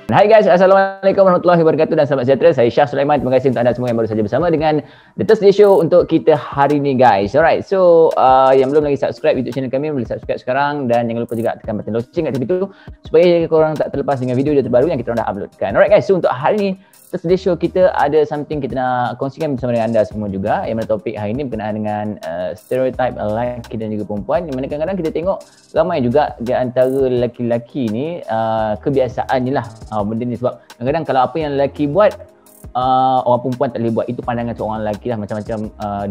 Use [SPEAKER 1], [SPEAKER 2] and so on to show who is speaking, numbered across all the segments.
[SPEAKER 1] Hai guys, Assalamualaikum warahmatullahi wabarakatuh dan selamat sejahtera. Saya Syah Sulaiman. Terima kasih untuk anda semua yang baru saja bersama dengan The Thursday Show untuk kita hari ni guys. Alright, so yang belum lagi subscribe YouTube channel kami boleh subscribe sekarang dan jangan lupa juga tekan button lonceng kat tepi tu supaya korang tak terlepas dengan video terbaru yang kita orang dah uploadkan. Alright guys, so untuk hari ni Thursday Show kita ada something kita nak kongsikan bersama dengan anda semua juga, yang mana topik hari ini berkenaan dengan stereotype lelaki dan juga perempuan, yang mana kadang-kadang kita tengok ramai juga di antara lelaki-lelaki ni kebiasaannya lah benda ni. Sebab kadang-kadang kalau apa yang lelaki buat orang perempuan tak boleh buat, itu pandangan seorang lelaki lah. Macam-macam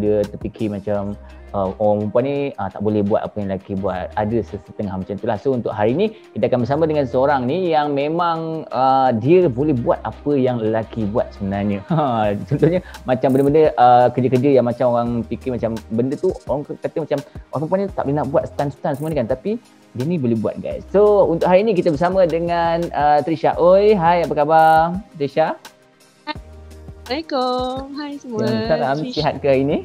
[SPEAKER 1] dia terfikir macam orang perempuan ni tak boleh buat apa yang lelaki buat. Ada setengah macam tu lah. So untuk hari ni kita akan bersama dengan seorang ni yang memang dia boleh buat apa yang lelaki buat sebenarnya. Contohnya macam benda-benda kerja-kerja yang macam orang fikir macam benda tu orang kata macam orang perempuan ni tak boleh nak buat stunt-stunt semua ni kan, tapi dia ni boleh buat guys. So untuk hari ni kita bersama dengan Trisha. Oi, hai, apa khabar Trisha?
[SPEAKER 2] Assalamualaikum. Hai semua.
[SPEAKER 1] Salam, sihat ke hari ni?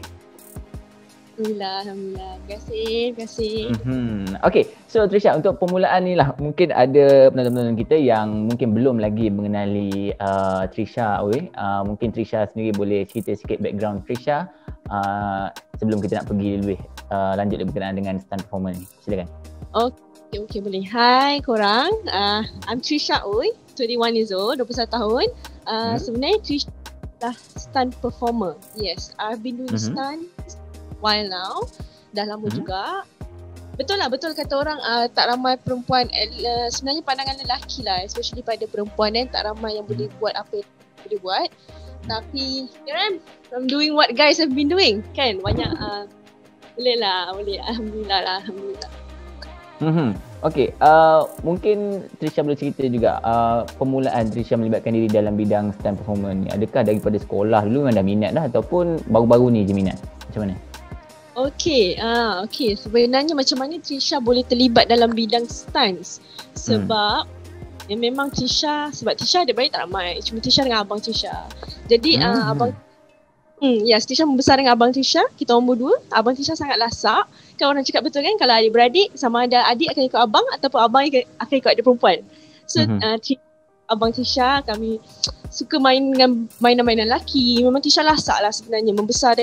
[SPEAKER 2] Alhamdulillah. Terima kasih.
[SPEAKER 1] Okay, so Trisha, untuk permulaan ni lah, mungkin ada penonton-penonton kita yang mungkin belum lagi mengenali Trisha. Mungkin Trisha sendiri boleh cerita sikit background Trisha sebelum kita nak pergi lebih lanjut berkenaan dengan stunt performer ni. Silakan.
[SPEAKER 2] Okay, boleh. Hai korang. I'm Trisha Oi, 21 years old, 21 tahun. Sebenarnya Trisha adalah stunt performer. Yes, I've been doing stunt while now. Dah lama juga. Betul kata orang tak ramai perempuan, sebenarnya pandangan lelaki lah, especially pada perempuan kan, tak ramai yang boleh buat apa yang boleh buat. Tapi here I'm doing what guys have been doing kan. Banyak boleh. Alhamdulillah.
[SPEAKER 1] Okay, mungkin Trisha boleh cerita juga permulaan Trisha melibatkan diri dalam bidang stunt performer ni. Adakah daripada sekolah dulu memang dah minat dah ataupun baru-baru ni je minat? Macam mana?
[SPEAKER 2] Okay, sebenarnya macam mana Trisha boleh terlibat dalam bidang stunts? Sebab memang Trisha ada baik tak ramai, cuma Trisha dengan abang Trisha. Jadi Trisha membesar dengan abang Trisha, kita orang berdua. Abang Trisha sangat lasak. Kan orang cakap betul kan, kalau adik-beradik sama ada adik akan ikut abang ataupun abang akan ikut adik perempuan. So abang Trisha, kami suka main dengan mainan-mainan lelaki. Memang Trisha lasak lah sebenarnya, membesar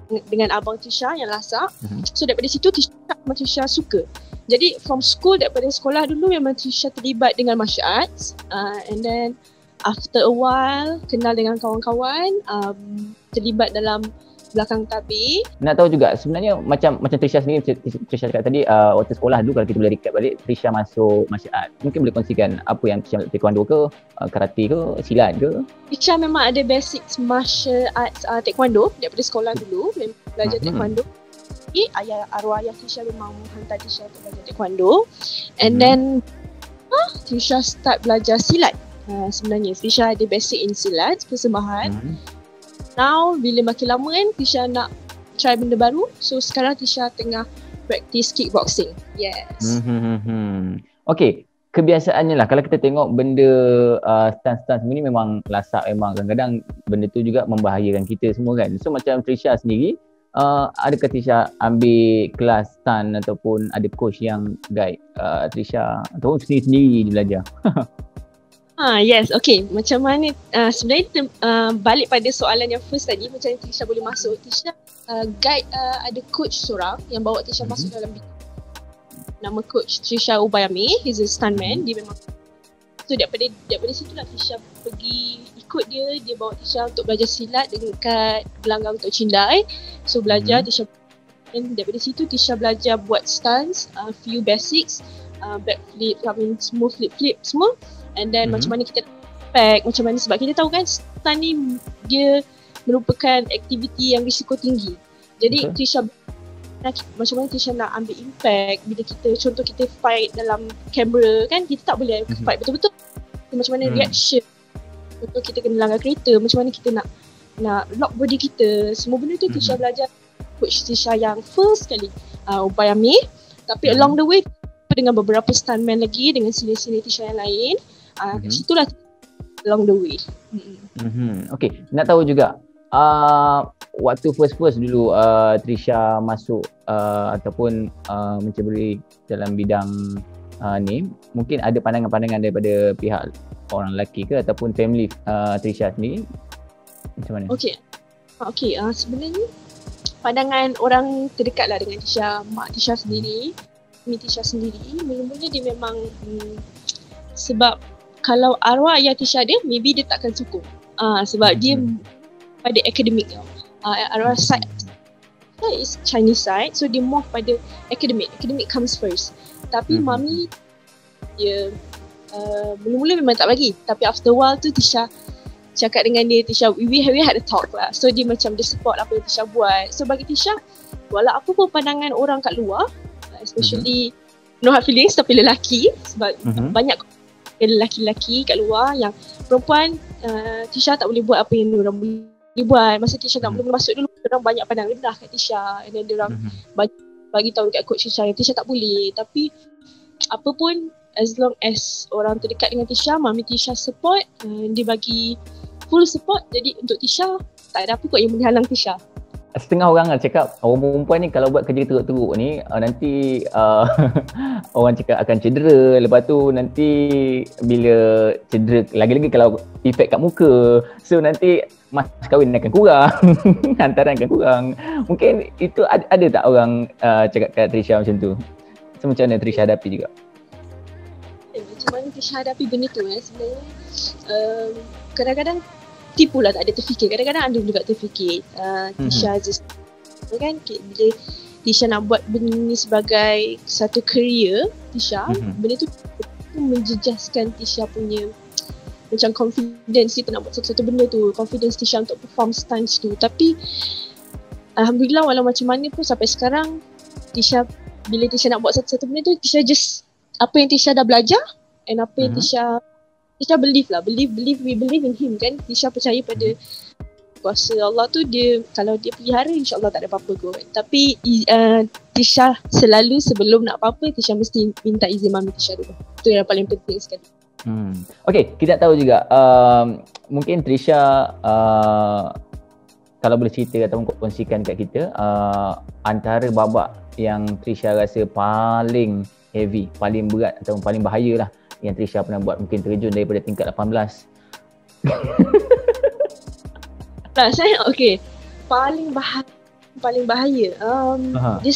[SPEAKER 2] dengan abang Trisha yang lasak. So daripada situ Trisha suka. Jadi from school, daripada sekolah dulu memang Trisha terlibat dengan martial arts. And then after a while kenal dengan kawan-kawan, terlibat dalam belakang tabir. Nak
[SPEAKER 1] tahu juga sebenarnya macam Trisha sendiri, Trisha cakap tadi waktu sekolah dulu, kalau kita boleh recap balik, Trisha masuk martial art. Mungkin boleh kongsikan apa yang Trisha, taekwondo ke, karate ke, silat ke?
[SPEAKER 2] Trisha memang ada basics martial arts, taekwondo daripada sekolah dulu, memang belajar taekwondo. Arwah ayah Trisha memang hantar Trisha untuk belajar taekwondo. And then Trisha start belajar silat. Sebenarnya Trisha ada basic in silat, persembahan. Now bila makin lama kan, Trisha nak try benda baru. So sekarang Trisha tengah practice kickboxing. Yes.
[SPEAKER 1] Okay, kebiasaannya lah, kalau kita tengok benda stunt-stunt semua ni memang lasak, memang kadang-kadang benda tu juga membahayakan kita semua kan. So macam Trisha sendiri, adakah Trisha ambil kelas stunt ataupun ada coach yang guide Trisha ataupun sendiri-sendiri belajar?
[SPEAKER 2] Yes, okay. Macam mana sebenarnya balik pada soalan yang first tadi, macam mana Trisha boleh masuk. Trisha guide, ada coach seorang yang bawa Trisha masuk dalam bidang. Nama coach Trisha Ubayami, he's a stuntman. Dia memang, so daripada situlah Trisha pergi ikut dia bawa Trisha untuk belajar silat dekat gelanggang Tok Cindai. So belajar Trisha, dan daripada situ Trisha belajar buat stunts, few basics, backflip, smooth flip semua. And then macam mana kita impact, macam mana, sebab kita tahu kan stunt ni dia merupakan aktiviti yang risiko tinggi. Jadi Trisha, macam mana Trisha nak ambil impact bila contoh kita fight dalam kamera kan, kita tak boleh fight betul-betul. Macam mana reaction, contoh kita kena langgar kereta, macam mana kita nak lock body kita. Semua benda tu Trisha belajar coach Trisha yang first kali, Ubayami. Tapi along the way dengan beberapa stuntman lagi, dengan senior-senior Trisha yang lain. Situlah along the way.
[SPEAKER 1] Okay, nak tahu juga waktu first dulu Trisha masuk ataupun menceburi dalam bidang ni, mungkin ada pandangan-pandangan daripada pihak orang lelaki ke ataupun family Trisha sendiri? Macam mana?
[SPEAKER 2] Okay, sebenarnya pandangan orang terdekat lah dengan Tisha, mak Tisha sendiri, mi Tisha sendiri, mula-mula dia memang sebab kalau arwah ayah Tisha dia, maybe dia takkan sokong. Sebab dia pada akademik tau. Arwah side is Chinese side, so dia more pada academic comes first. Tapi mami dia mula-mula memang tak bagi, tapi after a while tu Tisha cakap dengan dia, Tisha, we had a talk lah. So dia macam dia support apa yang Tisha buat. So bagi Tisha, walau apa pun pandangan orang kat luar, especially no hard feelings tapi lelaki, sebab banyak lelaki-lelaki kat luar yang perempuan, Tisha tak boleh buat apa yang orang boleh buat. Masa Tisha nak belum masuk dulu, orang banyak pandang rendah kat Tisha, and then orang bagi tahu dekat coach Tisha yang Tisha tak boleh. Tapi apa pun, as long as orang terdekat dengan Tisha, mami Tisha support, dia bagi full support. Jadi untuk Tisha, tak ada apa kot yang boleh halang Tisha.
[SPEAKER 1] Setengah orang lah cakap orang perempuan ni kalau buat kerja teruk-teruk ni nanti orang cakap akan cedera. Lepas tu nanti bila cedera, lagi-lagi kalau efek kat muka, so nanti mas kahwin akan kurang, hantaran akan kurang. Mungkin itu ada tak orang cakap kat Trisha macam tu? So macam mana Trisha hadapi juga?
[SPEAKER 2] Macam mana Trisha hadapi benda tu sebenarnya, kadang-kadang tipu lah, tak ada terfikir. Kadang-kadang ada juga terfikir. Tisha just kan, bila Tisha nak buat benda ni sebagai satu career Tisha, benda tu menjejaskan Tisha punya macam confidence dia nak buat satu-satu benda tu, confidence Tisha untuk perform stunts tu. Tapi alhamdulillah, walau macam mana pun sampai sekarang Tisha, bila Tisha nak buat satu-satu benda tu, Tisha just apa yang Tisha dah belajar and apa yang Tisha believe lah, we believe in him kan. Tisha percaya pada kuasa Allah tu, dia kalau dia pelihara, insyaAllah tak ada apa-apa kot. Tapi Tisha selalu sebelum nak apa-apa, Tisha mesti minta izin mami Tisha dulu. Itu yang paling penting sekali.
[SPEAKER 1] Okay, kita tahu juga mungkin Trisha kalau boleh cerita ataupun kongsikan kat kita antara babak yang Trisha rasa paling heavy, paling berat ataupun paling bahaya lah yang Trisha pernah buat, mungkin terjun daripada tingkat 18.
[SPEAKER 2] Saya paling bahaya dia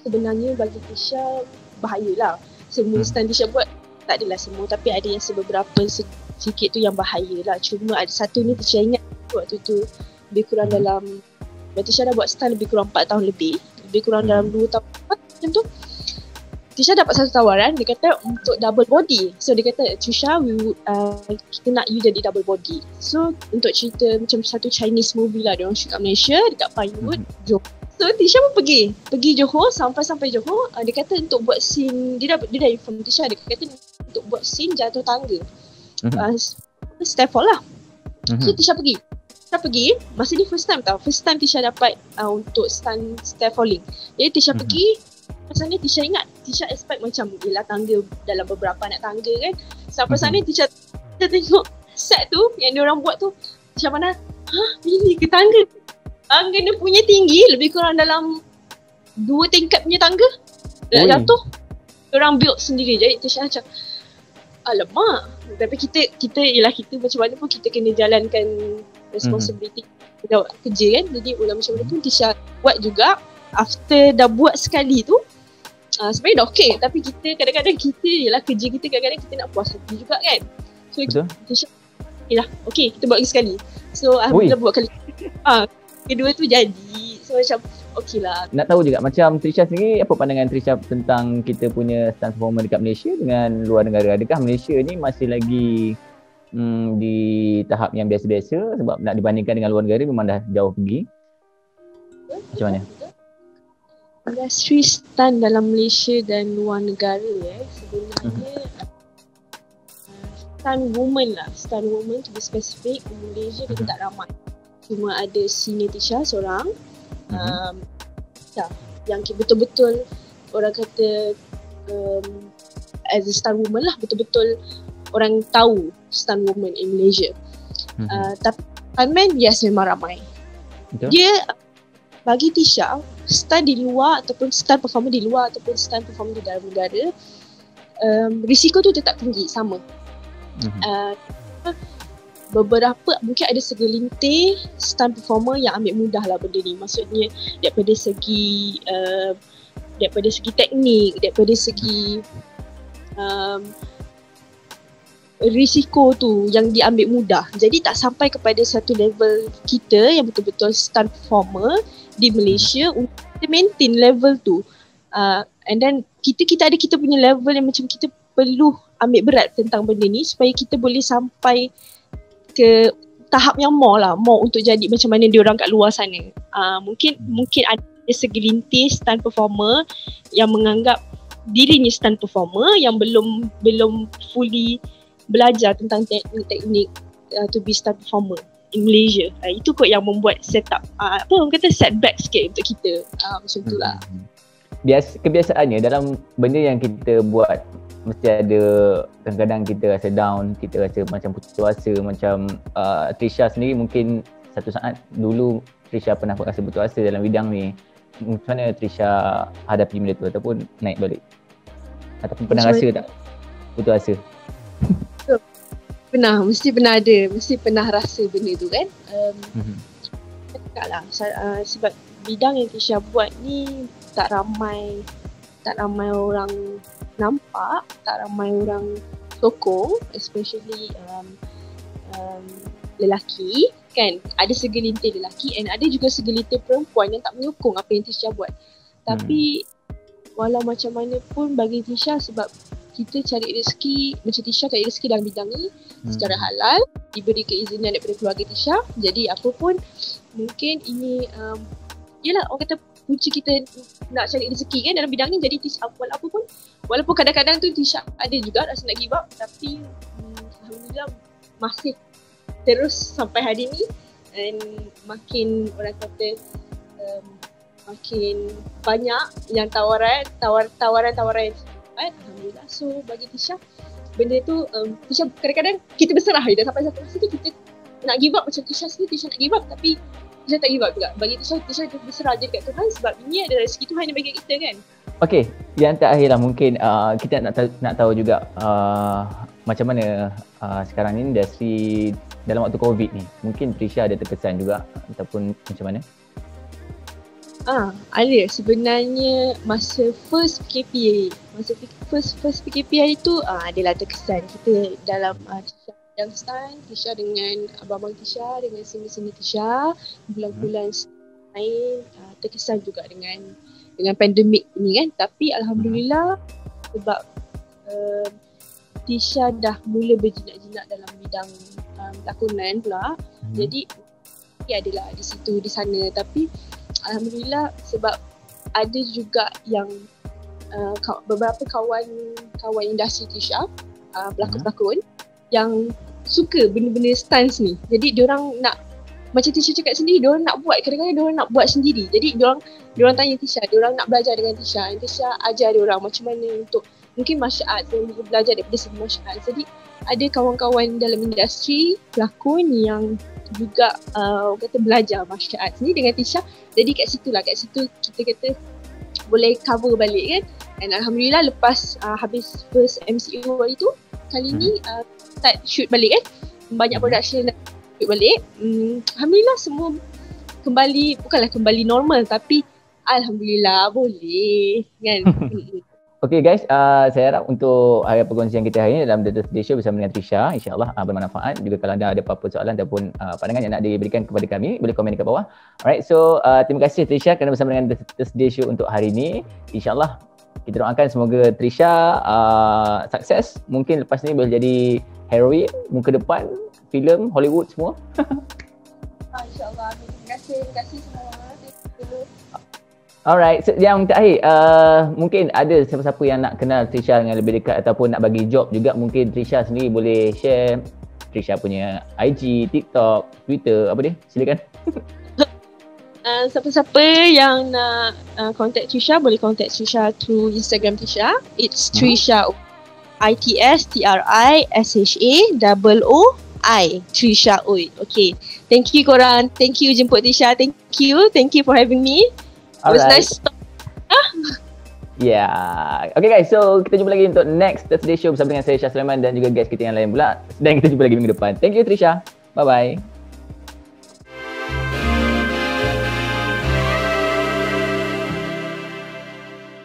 [SPEAKER 2] sebenarnya bagi Trisha bahayalah. Semua stand Trisha buat, tak adalah semua, tapi ada yang beberapa sikit tu yang bahaya lah. Cuma ada satu ni Trisha ingat waktu tu lebih kurang dalam, Trisha dah buat stand lebih kurang 4 tahun lebih kurang dalam 2 tahun macam tu. Tisha dapat satu tawaran, dia kata untuk double body. So dia kata, Trisha, kita nak you jadi double body. So untuk cerita macam satu Chinese movie lah, diorang shoot kat Malaysia dekat Pinewood, Johor. So Tisha pun pergi Johor, sampai Johor, dia kata untuk buat scene, dia dah inform Tisha, dia kata untuk buat scene jatuh tangga, stairfall lah. So Tisha pergi, masa ni first time Tisha dapat untuk stunt stairfalling. Jadi Tisha pergi. Pasal ni Tisha ingat, Tisha expect macam yelah tangga dalam beberapa anak tangga kan. Sampai sana Tisha tengok set tu yang diorang buat tu, Tisha mana, ini ke tangga dia punya tinggi lebih kurang dalam 2 tingkat punya tangga. Dah jatuh, diorang build sendiri. Jadi Tisha macam, alamak. Tapi kita ialah kita macam mana pun kita kena jalankan responsibility kerja kan. Jadi ulang macam mana pun Tisha buat juga. After dah buat sekali tu, sebenarnya dah okey, tapi kita kadang-kadang ialah kerja kita, kadang-kadang kita nak puas hati juga kan. So Tisha, okey kita buat lagi sekali. So alhamdulillah buat kali kedua tu jadi. So macam okey lah. Nak
[SPEAKER 1] tahu juga macam Trisha sendiri, apa pandangan Trisha tentang kita punya stunt performer dekat Malaysia dengan luar negara? Adakah Malaysia ni masih lagi di tahap yang biasa-biasa, sebab nak dibandingkan dengan luar negara memang dah jauh pergi? Macam mana?
[SPEAKER 2] Industri stunt dalam Malaysia dan luar negara sebenarnya stunt woman to be specific, di Malaysia kita tak ramai. Cuma ada senior Tisha seorang yang betul-betul orang kata as a stunt woman lah, betul-betul orang tahu stunt woman in Malaysia. Tapi stuntman yes memang ramai. Dia bagi Tisha, stunt di luar ataupun stunt performer di luar ataupun stunt performer di dalam negara, risiko tu tetap tinggi sama. Beberapa mungkin ada segelintir stunt performer yang ambil mudah lah benda ni. Maksudnya daripada segi teknik, daripada segi risiko tu yang diambil mudah. Jadi tak sampai kepada satu level kita yang betul-betul stunt performer di Malaysia untuk kita maintain level tu. And then kita ada kita punya level yang macam kita perlu ambil berat tentang benda ni supaya kita boleh sampai ke tahap yang more untuk jadi macam mana dia orang kat luar sana. Mungkin ada segelintir stunt performer yang menganggap dirinya stunt performer yang belum fully belajar tentang teknik to be stunt performer in Malaysia. Itu kot yang membuat setup orang kata setback sikit untuk kita. Macam tu lah.
[SPEAKER 1] Kebiasaannya dalam benda yang kita buat mesti ada kadang-kadang kita rasa down, kita rasa macam putus asa, macam Trisha sendiri mungkin satu saat dulu Trisha pernah rasa putus asa dalam bidang ni. Macam mana Trisha hadapi benda tu ataupun naik balik? Ataupun pernah rasa tak putus asa?
[SPEAKER 2] Mesti pernah rasa benda tu kan. Cakap lah sebab bidang yang Trisha buat ni tak ramai orang nampak, tak ramai orang sokong, especially lelaki kan. Ada segelintir lelaki and ada juga segelintir perempuan yang tak menyokong apa yang Trisha buat. Tapi walau macam mana pun bagi Trisha, sebab kita cari rezeki, macam Trisha cari rezeki dalam bidang ni secara halal, diberi keizinan daripada keluarga Trisha. Jadi apa pun mungkin ini yelah orang kata kunci kita nak cari rezeki kan dalam bidang ni. Jadi Trisha walaupun kadang-kadang tu Trisha ada juga rasa nak give up, tapi alhamdulillah masih terus sampai hari ni. And makin orang kata makin banyak yang tawaran alhamdulillah. So bagi Trisha benda tu Trisha kadang-kadang kita berserah je. Dah sampai satu masa tu kita nak give up, macam Trisha sendiri Trisha nak give up tapi Trisha tak give up juga. Bagi Trisha berserah je dekat Tuhan sebab ini adalah rezeki Tuhan yang bagi kita kan.
[SPEAKER 1] Okay, yang terakhir lah mungkin kita nak tahu juga macam mana sekarang ni industri dalam waktu COVID ni. Mungkin Trisha ada terkesan juga ataupun macam mana?
[SPEAKER 2] Ada sebenarnya masa first PKP itu adalah terkesan kita dalam Trisha yang stand, Trisha dengan abang-abang Trisha, dengan senior-senior Trisha, bulan-bulan lain terkesan juga dengan pandemik ni kan. Tapi alhamdulillah sebab Trisha dah mula berjinak-jinak dalam bidang lakonan pula. Jadi adalah di situ di sana, tapi alhamdulillah sebab ada juga yang beberapa kawan industri Trisha, pelakon-pelakon yang suka benda-benda stunts ni. Jadi diorang nak, macam Trisha cakap sendiri, diorang nak buat, kadang-kadang diorang nak buat sendiri. Jadi diorang tanya Trisha, diorang nak belajar dengan Trisha, and Trisha ajar diorang macam mana untuk mungkin martial arts, dan belajar daripada segi martial arts. Jadi ada kawan-kawan dalam industri pelakon yang juga kata belajar martial arts ni dengan Trisha. Jadi kat situ kita kata boleh cover balik kan. Dan alhamdulillah lepas habis first MCO hari tu, kali ni start shoot balik kan. Banyak production shoot balik. Alhamdulillah semua bukanlah kembali normal, tapi alhamdulillah boleh kan.
[SPEAKER 1] Okay guys, saya harap untuk perkongsian kita hari ini dalam The Thursday Show bersama dengan Trisha, InsyaAllah bermanfaat. Juga kalau anda ada apa-apa soalan ataupun pandangan yang nak diberikan kepada kami, boleh komen dekat bawah. Alright, so terima kasih Trisha kerana bersama dengan The Thursday Show untuk hari ini. InsyaAllah kita doakan semoga Trisha sukses. Mungkin lepas ni boleh jadi heroine muka depan filem Hollywood semua.
[SPEAKER 2] InsyaAllah. Terima kasih semua.
[SPEAKER 1] Alright, so yang terakhir, mungkin ada siapa-siapa yang nak kenal Trisha dengan lebih dekat ataupun nak bagi job juga, mungkin Trisha sendiri boleh share Trisha punya IG, TikTok, Twitter, apa dia? Silakan.
[SPEAKER 2] Siapa-siapa yang nak contact Trisha, boleh contact Trisha through Instagram Trisha. It's Trisha, ITSTRISHAOOI, Trisha Oi. Okay, thank you korang, thank you jemput Trisha, thank you for having me. It was nice.
[SPEAKER 1] Yeah. Okay guys, so kita jumpa lagi untuk next Thursday show bersama dengan saya Syah Sulaiman dan juga guest kita yang lain pula. Dan kita jumpa lagi minggu depan. Thank you Trisha. Bye bye.